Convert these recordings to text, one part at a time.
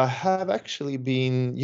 I have actually been,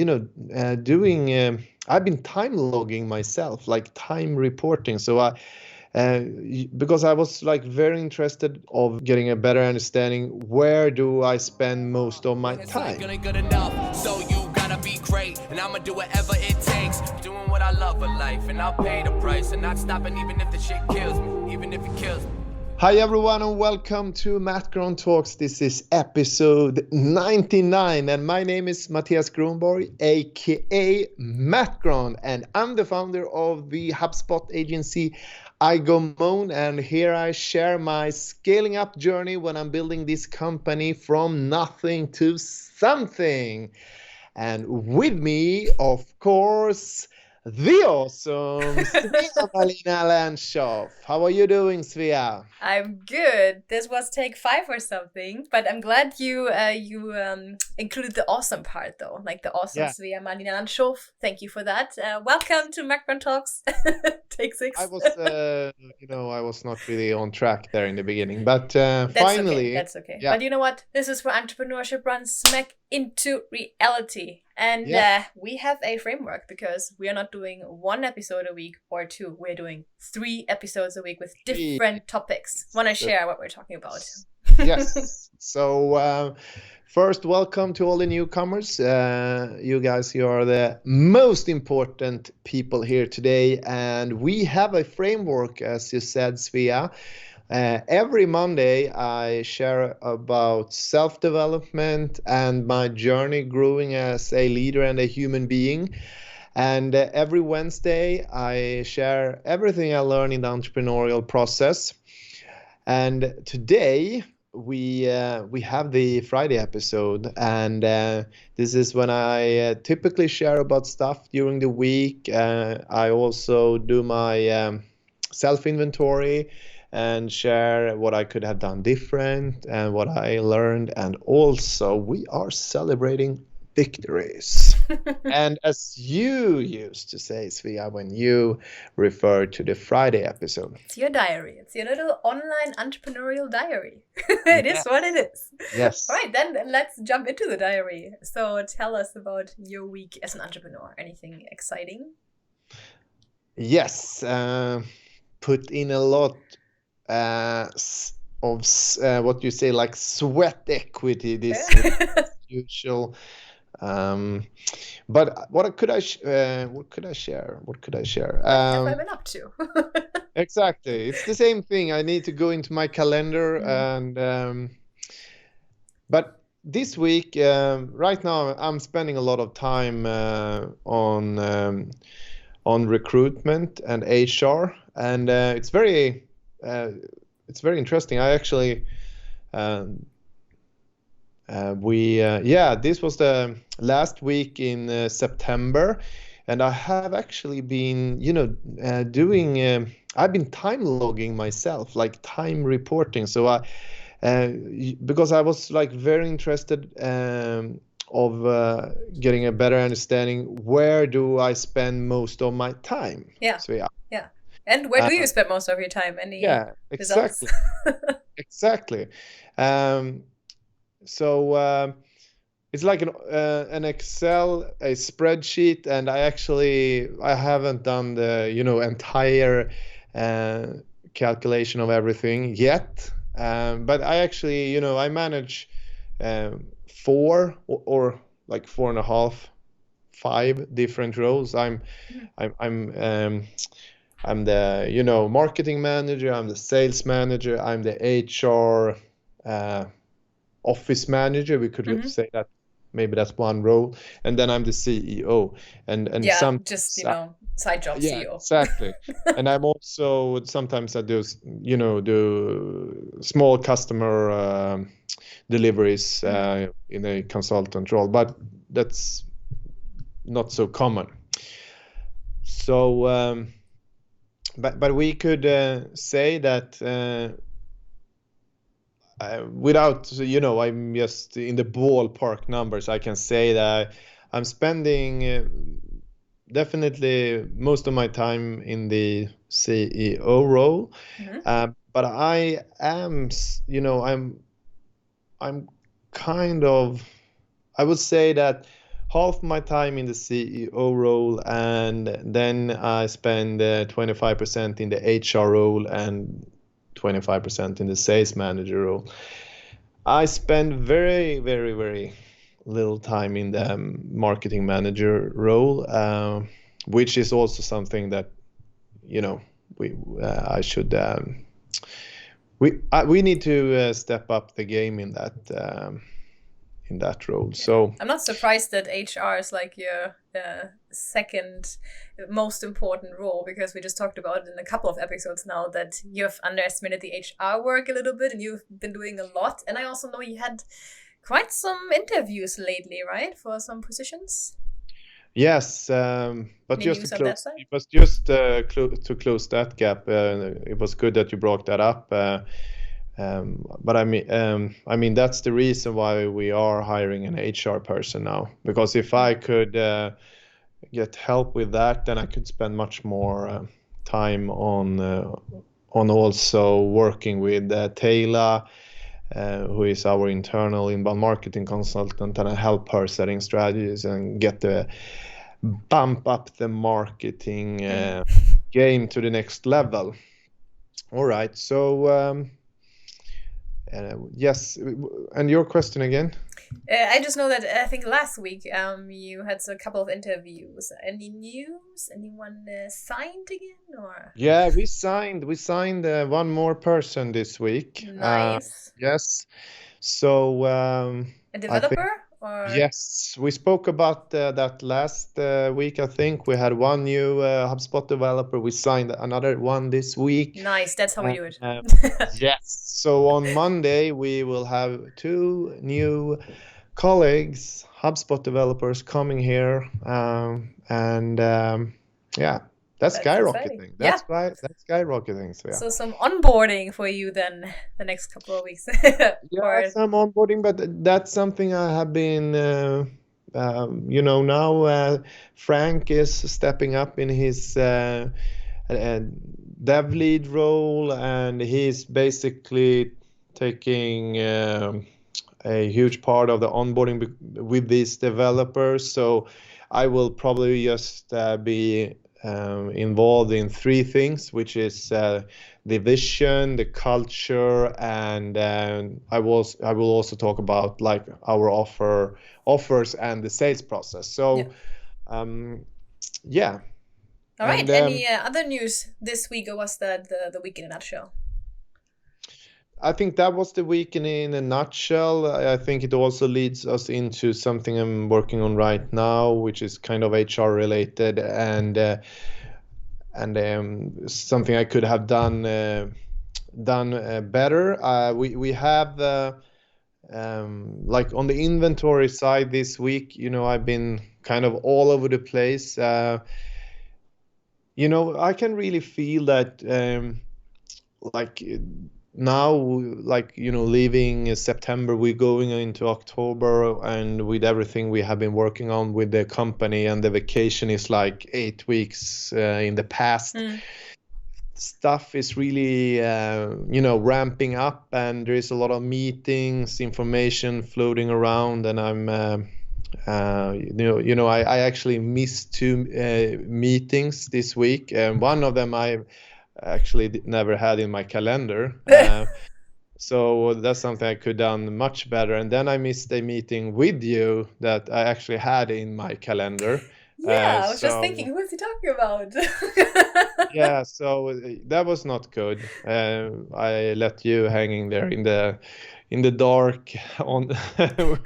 doing. I've been time logging myself, like time reporting. Because I was like very interested of getting a better understanding where do I spend most of my It's like time. good enough, so you gotta be great, and I'ma do whatever it takes. Doing what I love for life, and I'll pay the price, and not stopping even if the shit kills me, even if it kills me. Hi everyone and welcome to MattGron Talks. This is episode 99 and my name is Mattias Gronborg, aka MattGron, and I'm the founder of the HubSpot agency iGoMoon, and here I share my scaling up journey when I'm building this company from nothing to something. And with me, of course, the awesome Svea Malina Landshoff. How are you doing, Svea? I'm good. This was take 5 or something, but I'm glad you included the awesome part though, like the awesome Yeah. Svea Marlina Landshoff. Thank you for that. Welcome to MattGron Talks, take 6. I was, I was not really on track there in the beginning, but That's finally, okay. That's okay. yeah. But you know what? This is where entrepreneurship runs smack into reality. And Yeah. we have a framework because we are not doing 1 episode a week or 2. We're doing 3 episodes a week with different topics. Want to share what we're talking about? Yes. So, first, welcome to all the newcomers. You guys, you are the most important people here today. And we have a framework, as you said, Svea. Every Monday, I share about self-development and my journey growing as a leader and a human being. And every Wednesday, I share everything I learn in the entrepreneurial process. And today, we have the Friday episode, and this is when I typically share about stuff during the week. I also do my self-inventory and share what I could have done different and what I learned. And also, we are celebrating victories. And as you used to say, Svea, when you referred to the Friday episode. It's your diary. It's your little online entrepreneurial diary. It is what it is. Yes. All right, then let's jump into the diary. So tell us about your week as an entrepreneur. Anything exciting? Yes. Put in a lot of what you say, like sweat equity this usual. But what could I share? What could I share? What have I been up to? Exactly. It's the same thing. I need to go into my calendar and but this week, right now, I'm spending a lot of time on recruitment and HR, and it's very interesting. I actually this was the last week in September, and I have actually been doing. I've been time logging myself, like time reporting. Because I was like very interested of getting a better understanding where do I spend most of my time. Yeah. So yeah. Yeah. And where do you spend most of your time? Any exactly. results? Exactly. It's like an Excel, a spreadsheet, and I haven't done the entire calculation of everything yet. But I actually I manage 4 or like 4.5, 5 different roles. I'm the marketing manager, I'm the sales manager, I'm the HR office manager. We could say that maybe that's one role, and then I'm the CEO. And side job CEO. Exactly. And I'm also sometimes I do small customer deliveries in a consultant role, but that's not so common. So but we could say that without I'm just in the ballpark numbers, I can say that I'm spending definitely most of my time in the CEO role. But I am I'm kind of I would say that half my time in the CEO role, and then I spend 25% in the HR role and 25% in the sales manager role. I spend very, very, very little time in the marketing manager role, which is also something that, you know, I should we need to step up the game in that role. So I'm not surprised that HR is like your second most important role, because we just talked about in a couple of episodes now that you've underestimated the HR work a little bit and you've been doing a lot. And I also know you had quite some interviews lately, right, for some positions? yes, but Any just news to on that close, side? it was just to close that gap. It was good that you brought that up. But I mean that's the reason why we are hiring an HR person now. Because if I could get help with that, then I could spend much more time on also working with Tayla, who is our internal inbound marketing consultant, and I help her setting strategies and get the bump up the marketing game to the next level. All right, so yes, and your question again? I just know that I think last week you had a couple of interviews. Any news? Anyone signed again or? Yeah, we signed one more person this week. Nice. Yes, so A I think. developer or? Yes, we spoke about that last week. I think we had one new HubSpot developer. We signed another one this week. Nice. That's how we do it. Yes. So on Monday, we will have two new colleagues, HubSpot developers, coming here. And yeah, that's That's exciting. skyrocketing. Yeah. That's skyrocketing. So yeah. So some onboarding for you then the next couple of weeks. Or Yes, I'm onboarding, but that's something I have been, now Frank is stepping up in his dev lead role, and he's basically taking a huge part of the onboarding with these developers. So I will probably just be involved in three things, which is the vision, the culture, and I will also talk about like our offers and the sales process. So yeah. All right. And Any other news this week, or was that the week in a nutshell? I think that was the week in a nutshell. I think it also leads us into something I'm working on right now, which is kind of HR related, and something I could have done better. We have like on the inventory side this week, I've been kind of all over the place. I can really feel that like now, like leaving September, we're going into October, and with everything we have been working on with the company, and the vacation is like 8 weeks in the past. Stuff is really ramping up, and there is a lot of meetings, information floating around, and I'm I actually missed two meetings this week, and one of them I actually never had in my calendar. So that's something I could done much better. And then I missed a meeting with you that I actually had in my calendar. Yeah, I was just thinking, who is he talking about? Yeah, so that was not good. I let you hanging there in the dark on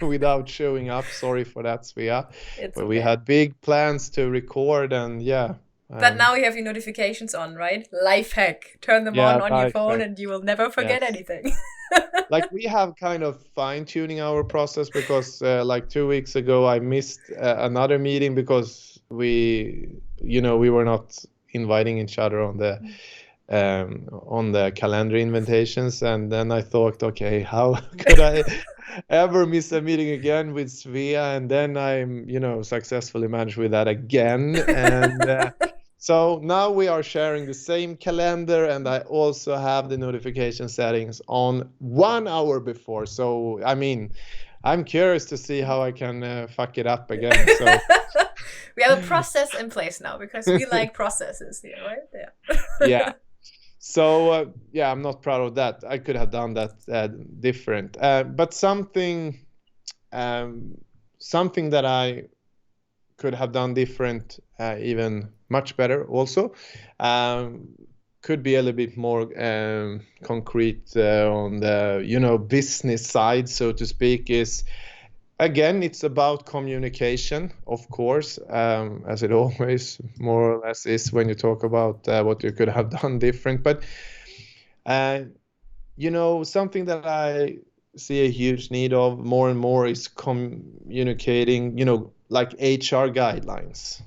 without showing up. Sorry for that, Svea. But we had big plans to record, and yeah. But now you have your notifications on, right? Life hack. Turn them on your phone, and you will never forget anything. Like we have kind of fine-tuning our process, because like 2 weeks ago I missed another meeting because we were not inviting each other on the calendar invitations, and then I thought, okay, how could I ever miss a meeting again with Svea? And then I'm successfully managed with that again, and so now we are sharing the same calendar, and I also have the notification settings on 1 hour before. So I mean, I'm curious to see how I can fuck it up again. So we have a process in place now because we like processes here, right? Yeah. yeah. So yeah, I'm not proud of that. I could have done that different. But something that I could have done different, even much better also, could be a little bit more concrete on the business side, so to speak, is again, it's about communication, of course, as it always more or less is when you talk about what you could have done different. But something that I see a huge need of more and more is communicating, like HR guidelines.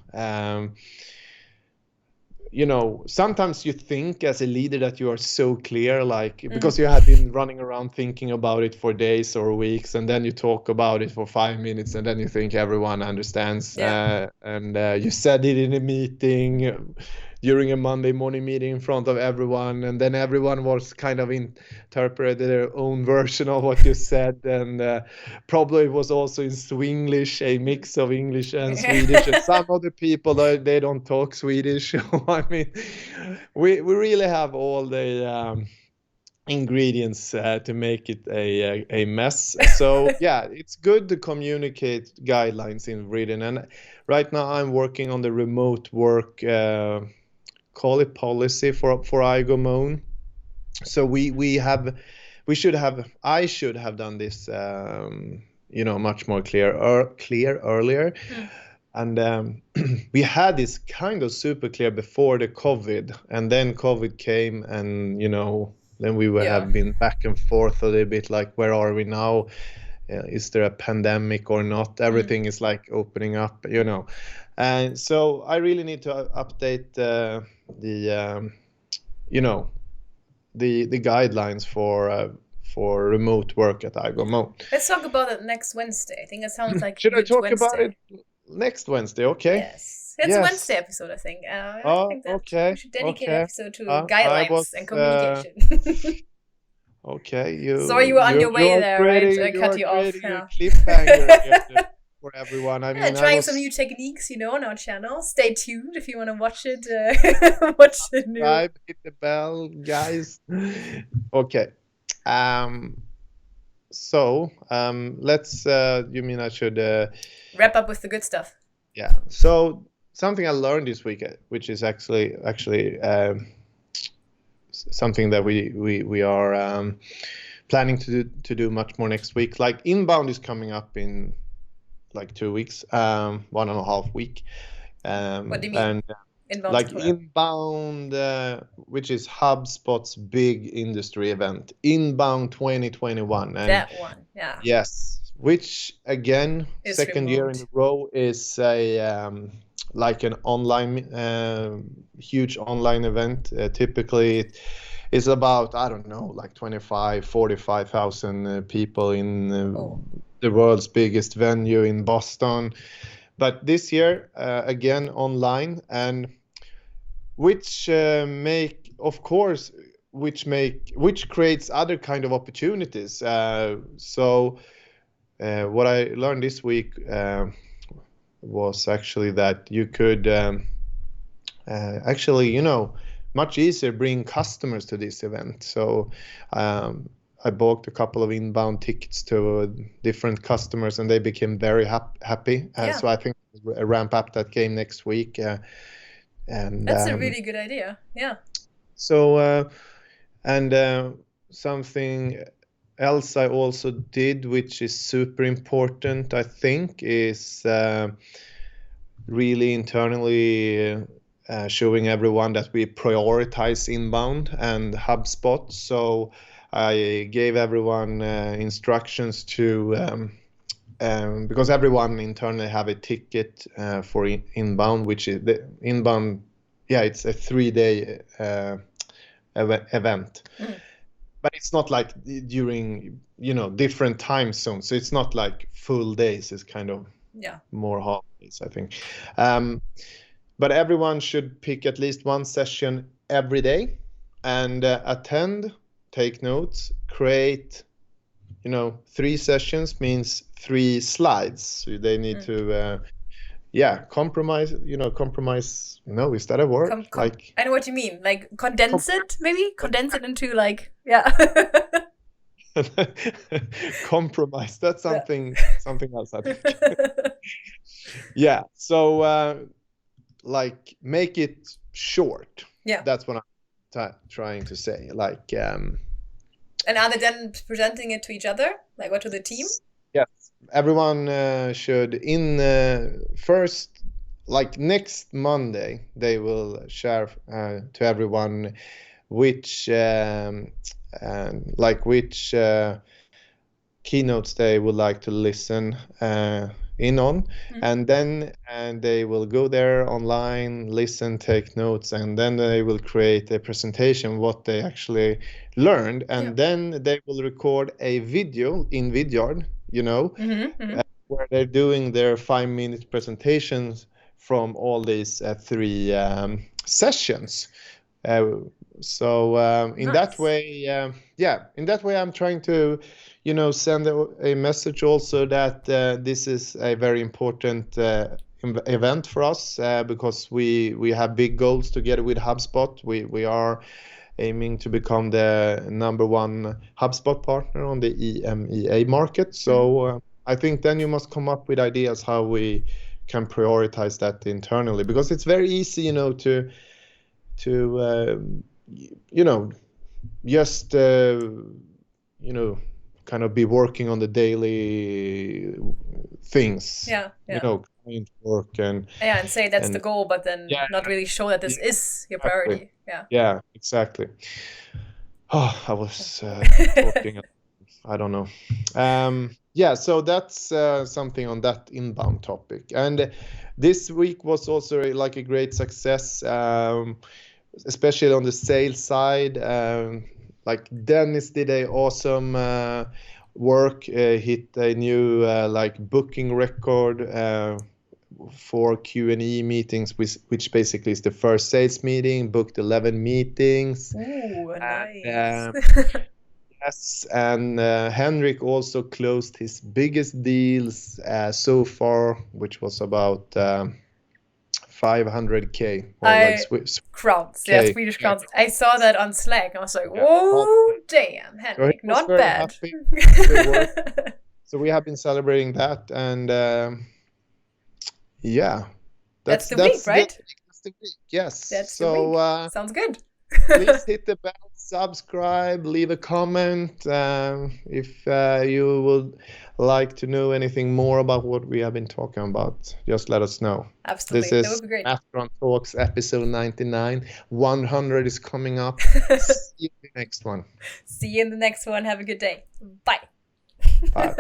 Sometimes you think as a leader that you are so clear, like because you have been running around thinking about it for days or weeks, and then you talk about it for 5 minutes, and then you think everyone understands. And you said it in a meeting during a Monday morning meeting in front of everyone, and then everyone was kind of interpreted their own version of what you said, and probably it was also in Swinglish, a mix of English and Swedish, and some of the people they don't talk Swedish. I mean, we really have all the ingredients to make it a mess. So yeah, it's good to communicate guidelines in written. And right now I'm working on the remote work call it policy for iGoMoon. So I should have done this much more clear earlier. And we had this kind of super clear before the COVID, and then COVID came, and then we have been back and forth a little bit, like where are we now? Is there a pandemic or not? Everything is like opening up, and so I really need to update the guidelines for remote work at iGoMoon. Let's talk about it next Wednesday. I think it sounds like should I talk Wednesday. about it next Wednesday? Okay. Yes. It's a Wednesday episode, I think. I think that okay. We should dedicate an episode to I guidelines was, and communication. Okay, Sorry, you were on your way there, right? I cut you off. A cliffhanger for everyone. I mean, trying some new techniques, on our channel. Stay tuned if you want to watch it. Watch the new. Subscribe, hit the bell, guys. Okay. So let's. You mean I should wrap up with the good stuff? Yeah. So something I learned this week, which is actually something that we are planning to do much more next week. Like inbound is coming up in like 2 weeks, 1.5 week. What do you mean? And inbound, like inbound, which is HubSpot's big industry event, Inbound 2021. And that one, yeah. Yes, which again, is second remote. year in a row is a like an online, huge online event. Typically it is about, I don't know, like 45,000 people in the world's biggest venue in Boston. But this year, again, online, and which creates other kind of opportunities. So what I learned this week was actually that you could much easier bring customers to this event. So I bought a couple of inbound tickets to different customers, and they became very happy. So I think a ramp up that came next week. And that's a really good idea. Yeah. So something else I also did, which is super important, I think, is really internally showing everyone that we prioritize inbound and HubSpot. So I gave everyone instructions to, because everyone internally have a ticket for inbound, which is the inbound. Yeah, it's a 3-day event. But it's not like during, different time zones. So it's not like full days. It's kind of more holidays, I think. But everyone should pick at least one session every day and attend, take notes, create 3 sessions means 3 slides. So they need to compromise. No, is that a word? Like, I know what you mean. Like condense it, maybe condense it into like compromise. That's something else, I think. Yeah. So like make it short. Yeah. That's what I'm trying to say. Like. And are they then presenting it to each other, like, or to the team? Yes, everyone should first, like next Monday, they will share to everyone which keynotes they would like to listen in on, and then they will go there online, listen, take notes, and then they will create a presentation what they actually learned, and then they will record a video in Vidyard, where they're doing their 5-minute presentations from all these 3 sessions. So in that way, I'm trying to, send a message also that this is a very important event for us because we have big goals together with HubSpot. We are aiming to become the #1 HubSpot partner on the EMEA market. So I think then you must come up with ideas how we can prioritize that internally, because it's very easy, to just kind of be working on the daily things. Client work and say that's the goal, but then not really show that this is your priority. Yeah, exactly. Oh, I was talking. I don't know. So that's something on that inbound topic. And this week was also like a great success, especially on the sales side. Like Dennis did a awesome work, hit a new like booking record for Q&E meetings, which basically is the first sales meeting, booked 11 meetings. Ooh, nice. Yes, and Henrik also closed his biggest deals so far, which was about 500K. Crowns, Swedish crowns. I saw that on Slack. I was like, whoa, damn, Henrik, so not bad. So we have been celebrating that, and that's the week, right? That's the week, yes. That's the week. Sounds good. Please hit the bell, subscribe, leave a comment if you would like to know anything more about what we have been talking about. Just let us know. Absolutely, this that would be great. MattGron Talks episode 99. 100 is coming up. See you in the next one. See you in the next one. Have a good day. Bye. Bye.